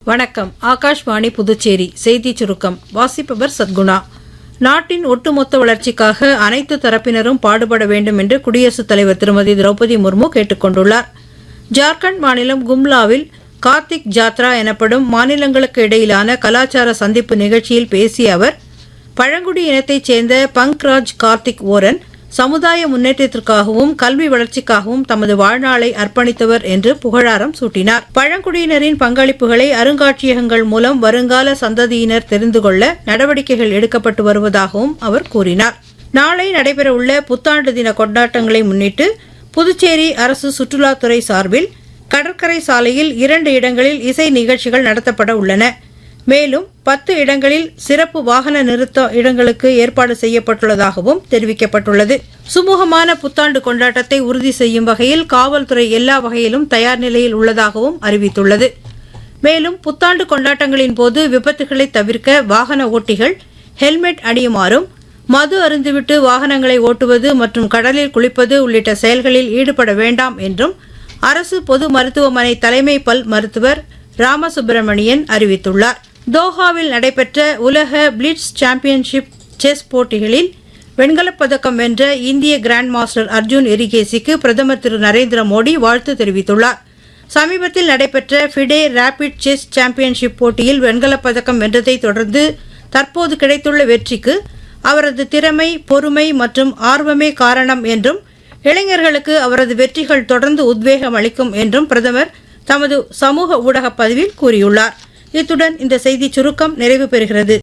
வணக்கம். ஆகாஷ்வாணி புதுச்சேரி செய்திச் சுருக்கம் வாசிப்பவர் சத்குணா. நாட்டின் ஒட்டுமொத்த வளர்ச்சிக்காக அனைத்து தரப்பினரும் பாடுபட வேண்டும் என்று குடியரசுத் தலைவர் திருமதி திரௌபதி முர்மு கேட்டுக் கொண்டுள்ளார். ஜார்க்கண்ட் மாநிலம் கும்லாவில் கார்த்திக் ஜாத்ரா எனப்படும் மாநிலங்களுக்கு இடையிலான கலாச்சார சந்திப்பு நிகழ்ச்சியில் பேசிய அவர், பழங்குடி இனத்தைச் சேர்ந்த பங்க்ராஜ் கார்த்திக் ஓரன் சமுதாய முன்னேற்றத்திற்காகவும் கல்வி வளர்ச்சிக்காகவும் தமது வாழ்நாளை அர்ப்பணித்தவர் என்று புகழாரம் சூட்டினார். பழங்குடியினரின் பங்களிப்புகளை அருங்காட்சியகங்கள் மூலம் வருங்கால சந்ததியினர் தெரிந்து கொள்ள நடவடிக்கைகள் எடுக்கப்பட்டு வருவதாகவும் அவர் கூறினார். நாளை நடைபெறவுள்ள புத்தாண்டு தின கொண்டாட்டங்களை முன்னிட்டு புதுச்சேரி அரசு சுற்றுலாத்துறை சார்பில் கடற்கரை சாலையில் 2 இடங்களில் இசை நிகழ்ச்சிகள் நடத்தப்பட உள்ளன. மேலும் 10 இடங்களில் சிறப்பு வாகன நிறுத்த இடங்களுக்கு ஏற்பாடு செய்யப்பட்டுள்ளதாகவும் தெரிவிக்கப்பட்டுள்ளது. சுமூகமான புத்தாண்டு கொண்டாட்டத்தை உறுதி செய்யும் வகையில் காவல்துறை எல்லா வகையிலும் தயார் நிலையில் உள்ளதாகவும் அறிவித்துள்ளது. மேலும் புத்தாண்டு கொண்டாட்டங்களின் போது விபத்துகளை தவிர்க்க வாகன ஓட்டிகள் ஹெல்மெட் அணியுமாறும், மது அருந்திவிட்டு வாகனங்களை ஓட்டுவது மற்றும் கடலில் குளிப்பது உள்ளிட்ட செயல்களில் ஈடுபட வேண்டாம் என்றும் அரசு பொது மருத்துவமனை தலைமை பல் மருத்துவர் ராமசுப்பிரமணியன் அறிவித்துள்ளார். தோஹாவில் நடைபெற்ற உலக பிளிட்ஸ் சாம்பியன்ஷிப் செஸ் போட்டிகளில் வெண்கலப் பதக்கம் வென்ற இந்திய கிராண்ட் மாஸ்டர் அர்ஜுன் எரிகேசிக்கு பிரதமர் திரு நரேந்திர மோடி வாழ்த்து தெரிவித்துள்ளார். சமீபத்தில் நடைபெற்ற ஃபிடே ரேபிட் செஸ் சாம்பியன்ஷிப் போட்டியில் வெண்கலப் பதக்கம் வென்றதை தொடர்ந்து தற்போது கிடைத்துள்ள வெற்றிக்கு அவரது திறமை, பொறுமை மற்றும் ஆர்வமே காரணம் என்றும், இளைஞர்களுக்கு அவரது வெற்றிகள் தொடர்ந்து உத்வேகம் அளிக்கும் என்றும் பிரதமர் தமது சமூக ஊடக பதிவில் கூறியுள்ளார். இத்துடன் இந்த செய்திச் சுருக்கம் நிறைவு பெறுகிறது.